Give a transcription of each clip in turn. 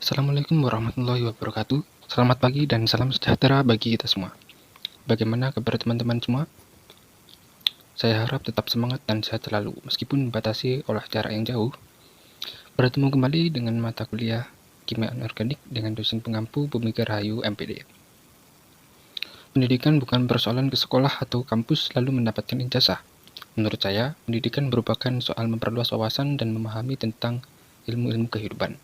Assalamualaikum warahmatullahi wabarakatuh. Selamat pagi dan salam sejahtera bagi kita semua. Bagaimana kabar teman-teman semua? Saya harap tetap semangat dan sehat selalu, meskipun dibatasi oleh jarak yang jauh. Bertemu kembali dengan mata kuliah Kimia Anorganik dengan dosen pengampu Bumi Rahayu MPD. Pendidikan bukan persoalan ke sekolah atau kampus lalu mendapatkan ijazah. Menurut saya, pendidikan merupakan soal memperluas wawasan dan memahami tentang ilmu-ilmu kehidupan.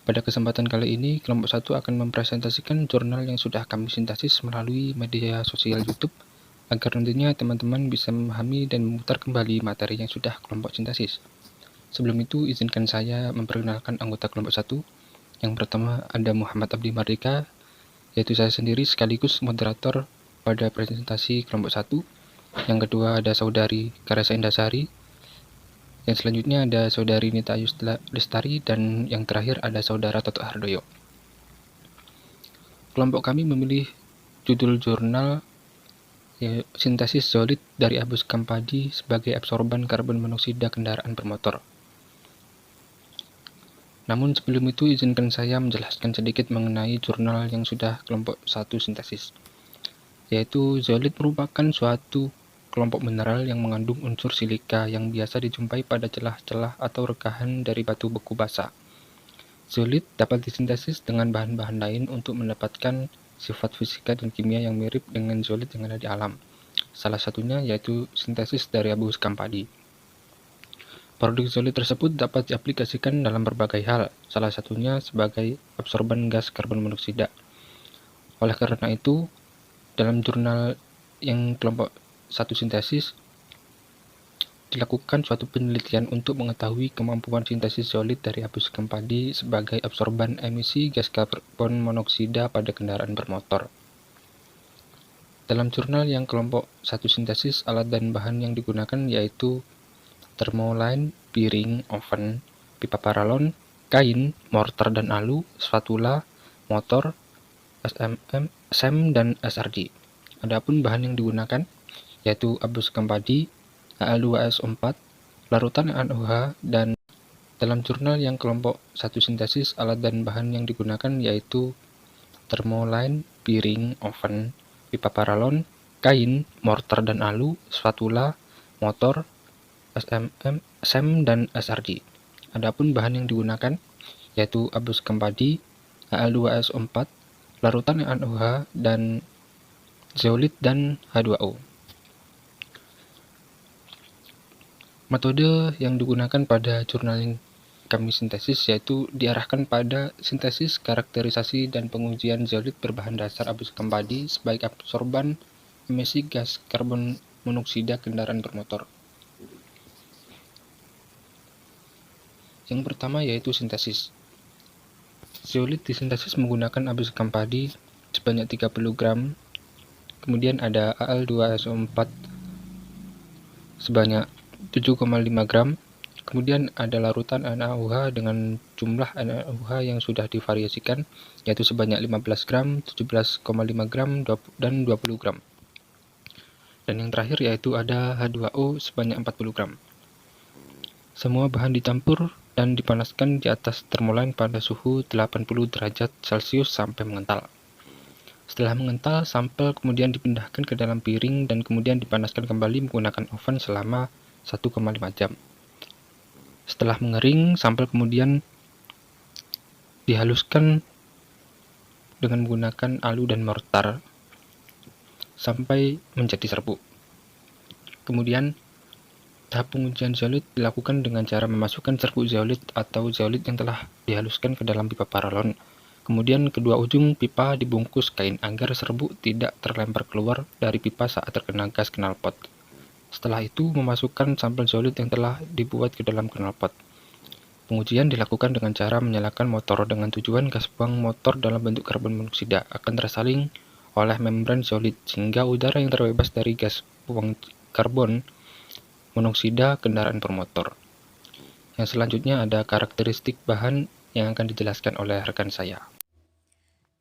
Pada kesempatan kali ini, kelompok 1 akan mempresentasikan jurnal yang sudah kami sintesis melalui media sosial YouTube agar nantinya teman-teman bisa memahami dan memutar kembali materi yang sudah kelompok sintesis. Sebelum itu, izinkan saya memperkenalkan anggota kelompok 1. Yang pertama ada Muhammad Abdi Mardika, yaitu saya sendiri sekaligus moderator pada presentasi kelompok 1. Yang kedua ada Saudari Karesa Indasari. Yang selanjutnya ada Saudari Nita Yusla Lestari, dan yang terakhir ada Saudara Toto Hardoyo. Kelompok kami memilih judul jurnal Sintesis Zolid dari Abus Kampadi sebagai absorban karbon monoksida kendaraan bermotor. Namun sebelum itu izinkan saya menjelaskan sedikit mengenai jurnal yang sudah kelompok 1 sintesis, yaitu zolid merupakan suatu kelompok mineral yang mengandung unsur silika yang biasa dijumpai pada celah-celah atau rekahan dari batu beku basah. Zolid dapat disintesis dengan bahan-bahan lain untuk mendapatkan sifat fisika dan kimia yang mirip dengan zolid yang ada di alam. Salah satunya yaitu sintesis dari abu skampadi. Produk zolid tersebut dapat diaplikasikan dalam berbagai hal, salah satunya sebagai absorban gas karbon monoksida. Oleh karena itu, dalam jurnal yang kelompok 1 sintesis, dilakukan suatu penelitian untuk mengetahui kemampuan sintesis zolid dari abu skampadi sebagai absorban emisi gas karbon monoksida pada kendaraan bermotor. Dalam jurnal yang kelompok 1 sintesis, alat dan bahan yang digunakan yaitu thermoline, piring, oven, pipa paralon, kain, mortar dan alu, spatula, motor, SEM, dan SRD. Adapun bahan yang digunakan yaitu abu skampadi, Al2SO4, larutan NaOH, dan dalam jurnal yang kelompok 1 sintesis, alat dan bahan yang digunakan yaitu thermoline, piring, oven, pipa paralon, kain, mortar dan alu, spatula, motor, SEM, dan SRD. Adapun bahan yang digunakan yaitu abu skampadi, Al2SO4, larutan NaOH, dan zeolit dan H2O. Metode yang digunakan pada jurnal yang kami sintesis yaitu diarahkan pada sintesis, karakterisasi, dan pengujian zeolit berbahan dasar abu skampadi sebagai absorban emisi gas karbon monoksida kendaraan bermotor. Yang pertama yaitu sintesis. Zeolit disintesis menggunakan abu skampadi sebanyak 30 gram, kemudian ada Al2SO4 sebanyak 7,5 gram, kemudian ada larutan NaOH dengan jumlah NaOH yang sudah divariasikan yaitu sebanyak 15 gram, 17,5 gram, dan 20 gram. Dan yang terakhir yaitu ada H2O sebanyak 40 gram. Semua bahan dicampur dan dipanaskan di atas thermoline pada suhu 80 derajat Celcius sampai mengental. Setelah mengental, sampel kemudian dipindahkan ke dalam piring dan kemudian dipanaskan kembali menggunakan oven selama 1,5 jam. Setelah mengering, sampel kemudian dihaluskan dengan menggunakan alu dan mortar sampai menjadi serbuk. Kemudian, tahap pengujian zeolit dilakukan dengan cara memasukkan serbuk zeolit atau zeolit yang telah dihaluskan ke dalam pipa paralon. Kemudian kedua ujung pipa dibungkus kain agar serbuk tidak terlempar keluar dari pipa saat terkena gas knalpot. Setelah itu, memasukkan sampel zeolit yang telah dibuat ke dalam knalpot. Pengujian dilakukan dengan cara menyalakan motor dengan tujuan gas buang motor dalam bentuk karbon monoksida akan tersaling oleh membran zeolit sehingga udara yang terbebas dari gas buang karbon monoksida kendaraan bermotor. Yang selanjutnya ada karakteristik bahan yang akan dijelaskan oleh rekan saya.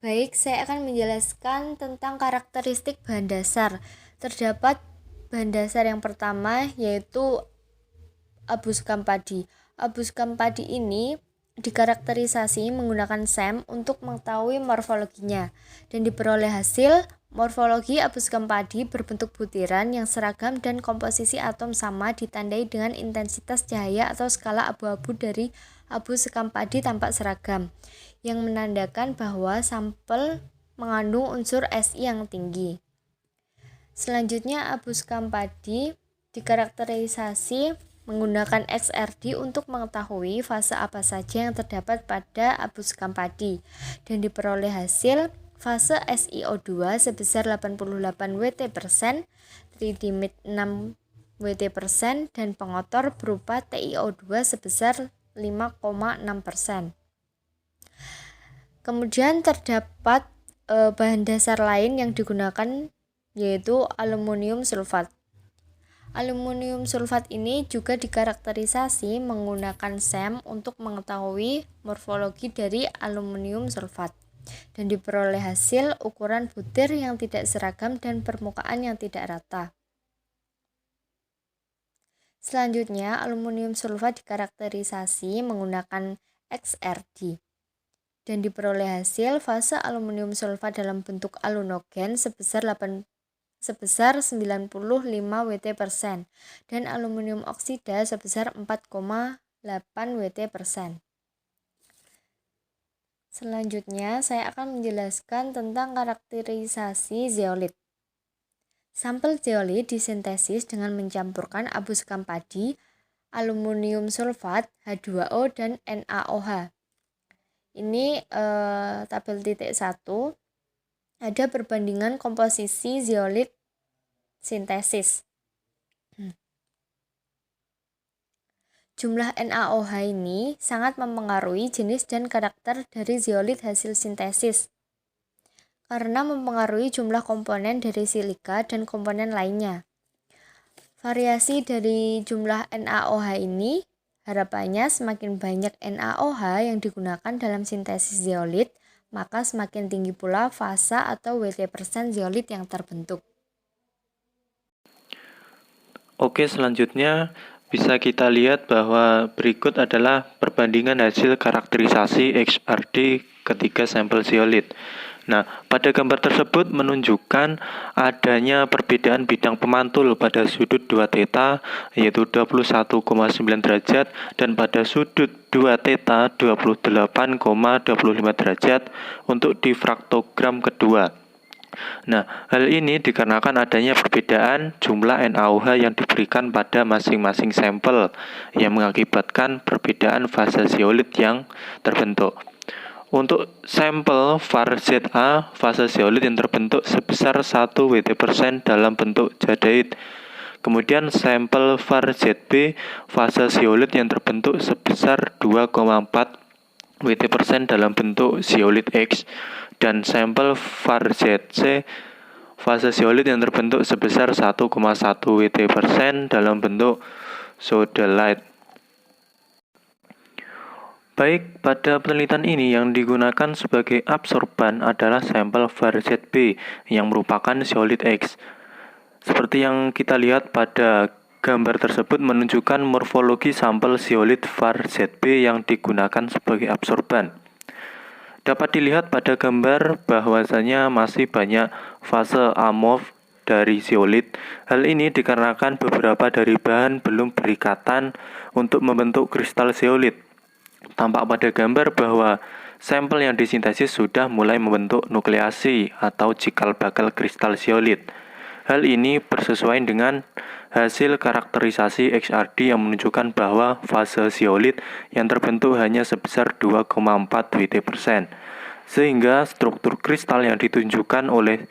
Baik, saya akan menjelaskan tentang karakteristik bahan dasar. Terdapat bahan dasar yang pertama yaitu abu skampadi. Abu skampadi ini dikarakterisasi menggunakan SEM untuk mengetahui morfologinya, dan diperoleh hasil morfologi abu sekam padi berbentuk butiran yang seragam dan komposisi atom sama ditandai dengan intensitas cahaya atau skala abu-abu dari abu sekam padi tampak seragam, yang menandakan bahwa sampel mengandung unsur Si yang tinggi. Selanjutnya, abu sekam padi dikarakterisasi menggunakan XRD untuk mengetahui fase apa saja yang terdapat pada abu sekam padi, dan diperoleh hasil fase SiO2 sebesar 88 Wt%, tridimit 6 Wt%, dan pengotor berupa TiO2 sebesar 5,6%. Kemudian terdapat bahan dasar lain yang digunakan, yaitu aluminium sulfat. Aluminium sulfat ini juga dikarakterisasi menggunakan SEM untuk mengetahui morfologi dari aluminium sulfat, dan diperoleh hasil ukuran butir yang tidak seragam dan permukaan yang tidak rata. Selanjutnya, aluminium sulfat dikarakterisasi menggunakan XRD, dan diperoleh hasil fase aluminium sulfat dalam bentuk alunogen sebesar 95 Wt%, dan aluminium oksida sebesar 4,8 Wt%. Selanjutnya, saya akan menjelaskan tentang karakterisasi zeolit. Sampel zeolit disintesis dengan mencampurkan abu sekam padi, aluminium sulfat, H2O, dan NaOH. Ini tabel titik 1. Ada perbandingan komposisi zeolit sintesis. Jumlah NaOH ini sangat mempengaruhi jenis dan karakter dari zeolit hasil sintesis, karena mempengaruhi jumlah komponen dari silika dan komponen lainnya. Variasi dari jumlah NaOH ini harapannya semakin banyak NaOH yang digunakan dalam sintesis zeolit, maka semakin tinggi pula fase atau Wt% zeolit yang terbentuk. Oke, selanjutnya bisa kita lihat bahwa berikut adalah perbandingan hasil karakterisasi XRD ketiga sampel zeolit. Nah, pada gambar tersebut menunjukkan adanya perbedaan bidang pemantul pada sudut 2 θ yaitu 21,9 derajat dan pada sudut 2 θ 28,25 derajat untuk difraktogram kedua. Nah, hal ini dikarenakan adanya perbedaan jumlah NaOH yang diberikan pada masing-masing sampel yang mengakibatkan perbedaan fase zeolit yang terbentuk. Untuk sampel var ZA, fase zeolit yang terbentuk sebesar 1 Wt% dalam bentuk jadeit. Kemudian sampel var ZB, fase zeolit yang terbentuk sebesar 2,4 Wt% dalam bentuk zeolit X. Dan sampel var ZC, fase zeolit yang terbentuk sebesar 1,1 Wt% dalam bentuk sodalite. Baik, pada penelitian ini yang digunakan sebagai absorban adalah sampel var ZB yang merupakan zeolit X. Seperti yang kita lihat pada gambar tersebut menunjukkan morfologi sampel zeolit var ZB yang digunakan sebagai absorban. Dapat dilihat pada gambar bahwasanya masih banyak fase amorf dari zeolit. Hal ini dikarenakan beberapa dari bahan belum berikatan untuk membentuk kristal zeolit. Tampak pada gambar bahwa sampel yang disintesis sudah mulai membentuk nukleasi atau cikal bakal kristal zeolit. Hal ini bersesuaian dengan hasil karakterisasi XRD yang menunjukkan bahwa fase zeolit yang terbentuk hanya sebesar 2,4 Wt%, sehingga struktur kristal yang ditunjukkan oleh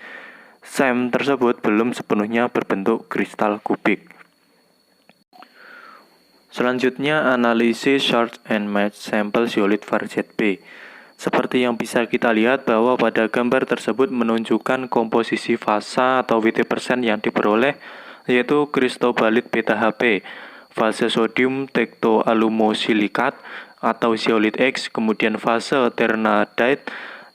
SEM tersebut belum sepenuhnya berbentuk kristal kubik. Selanjutnya, analisis short and match sampel zeolit var ZB. Seperti yang bisa kita lihat bahwa pada gambar tersebut menunjukkan komposisi fase atau Wt% yang diperoleh, yaitu kristobalit beta Hp, fase sodium tektoalumosilikat atau zeolit X, kemudian fase ternadite,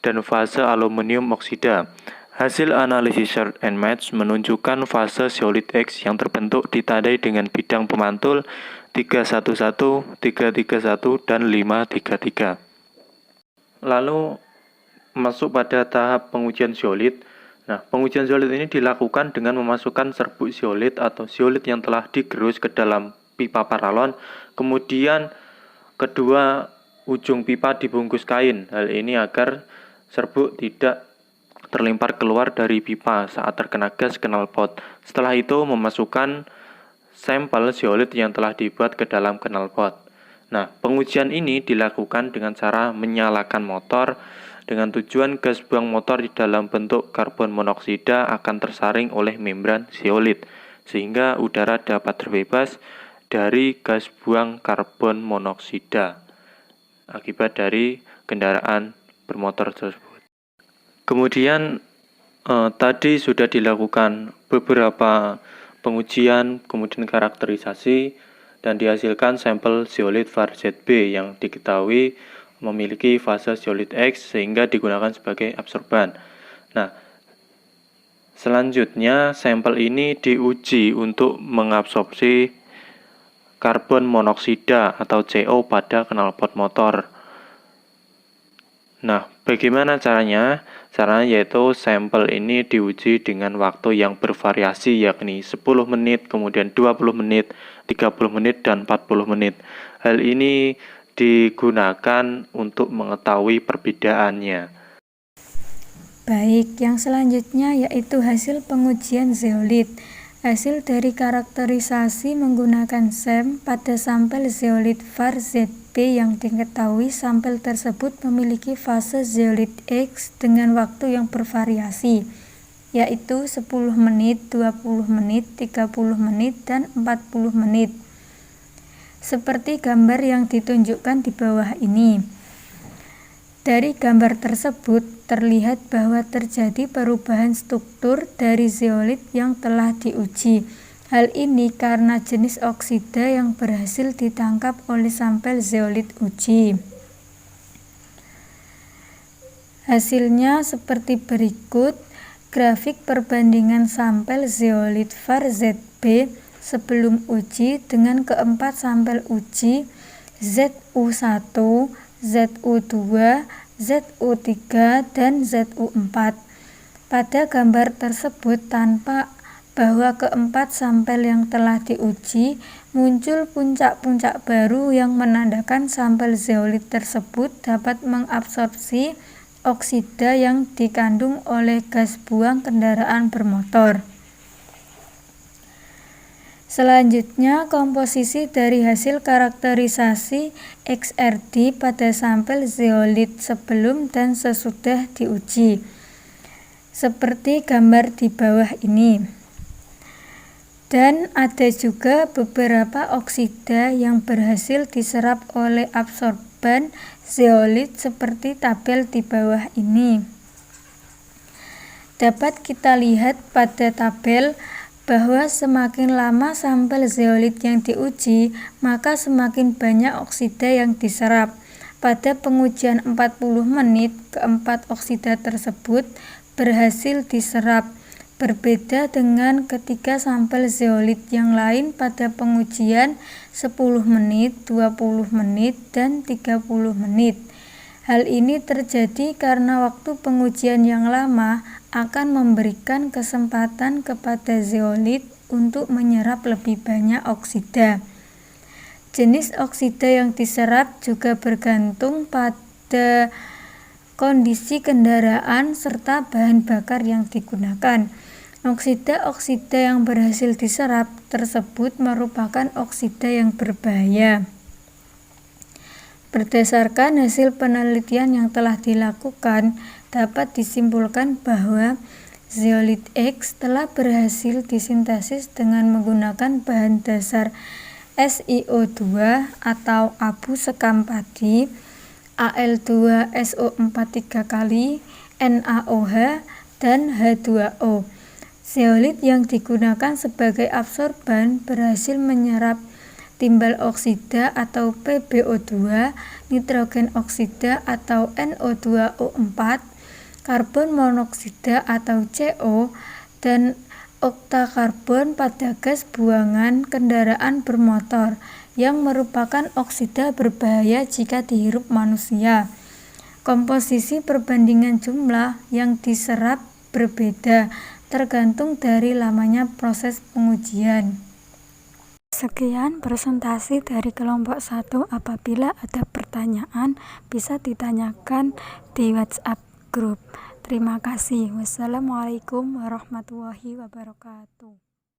dan fase aluminium oksida. Hasil analisis short and match menunjukkan fase zeolit X yang terbentuk ditandai dengan bidang pemantul 311, 331, dan 533. Lalu masuk pada tahap pengujian zeolit. Nah, pengujian zeolit ini dilakukan dengan memasukkan serbuk zeolit atau zeolit yang telah digerus ke dalam pipa paralon, kemudian kedua ujung pipa dibungkus kain. Hal ini agar serbuk tidak terlempar keluar dari pipa saat terkena gas knalpot. Setelah itu memasukkan sampel zeolit yang telah dibuat ke dalam knalpot. Nah, pengujian ini dilakukan dengan cara menyalakan motor dengan tujuan gas buang motor di dalam bentuk karbon monoksida akan tersaring oleh membran zeolit sehingga udara dapat terbebas dari gas buang karbon monoksida akibat dari kendaraan bermotor tersebut. Kemudian tadi sudah dilakukan beberapa pengujian, kemudian karakterisasi, dan dihasilkan sampel zeolit VAR ZB yang diketahui memiliki fase zeolit X sehingga digunakan sebagai absorban. Nah, selanjutnya sampel ini diuji untuk mengabsorpsi karbon monoksida atau CO pada knalpot motor. Nah, bagaimana caranya? Caranya yaitu sampel ini diuji dengan waktu yang bervariasi yakni 10 menit, kemudian 20 menit, 30 menit, dan 40 menit. Hal ini digunakan untuk mengetahui perbedaannya. Baik, yang selanjutnya yaitu hasil pengujian zeolit. Hasil dari karakterisasi menggunakan SEM pada sampel zeolit VAR ZB yang diketahui sampel tersebut memiliki fase zeolit X dengan waktu yang bervariasi, yaitu 10 menit, 20 menit, 30 menit, dan 40 menit. Seperti gambar yang ditunjukkan di bawah ini. Dari gambar tersebut terlihat bahwa terjadi perubahan struktur dari zeolit yang telah diuji. Hal ini karena jenis oksida yang berhasil ditangkap oleh sampel zeolit uji. Hasilnya seperti berikut. Grafik perbandingan sampel zeolit VAR ZB sebelum uji dengan keempat sampel uji ZU1, ZU2, ZU3, dan ZU4. Pada gambar tersebut tampak bahwa keempat sampel yang telah diuji muncul puncak-puncak baru yang menandakan sampel zeolit tersebut dapat mengabsorpsi oksida yang dikandung oleh gas buang kendaraan bermotor. Selanjutnya, komposisi dari hasil karakterisasi XRD pada sampel zeolit sebelum dan sesudah diuji. Seperti gambar di bawah ini. Dan ada juga beberapa oksida yang berhasil diserap oleh absorban zeolit seperti tabel di bawah ini. Dapat kita lihat pada tabel bahwa semakin lama sampel zeolit yang diuji, maka semakin banyak oksida yang diserap. Pada pengujian 40 menit, keempat oksida tersebut berhasil diserap. Berbeda dengan ketiga sampel zeolit yang lain pada pengujian 10 menit, 20 menit, dan 30 menit. Hal ini terjadi karena waktu pengujian yang lama akan memberikan kesempatan kepada zeolit untuk menyerap lebih banyak oksida. Jenis oksida yang diserap juga bergantung pada kondisi kendaraan serta bahan bakar yang digunakan. Oksida-oksida yang berhasil diserap tersebut merupakan oksida yang berbahaya. Berdasarkan hasil penelitian yang telah dilakukan, dapat disimpulkan bahwa zeolit X telah berhasil disintesis dengan menggunakan bahan dasar SiO2 atau abu sekam padi, Al2SO4 3 kali, NaOH, dan H2O. Zeolit yang digunakan sebagai absorban berhasil menyerap timbal oksida atau PbO2, nitrogen oksida atau NO2O4, karbon monoksida atau CO, dan oktakarbon pada gas buangan kendaraan bermotor yang merupakan oksida berbahaya jika dihirup manusia. Komposisi perbandingan jumlah yang diserap berbeda tergantung dari lamanya proses pengujian. Sekian presentasi dari kelompok 1. Apabila ada pertanyaan bisa ditanyakan di WhatsApp grup. Terima kasih. Wassalamualaikum warahmatullahi wabarakatuh.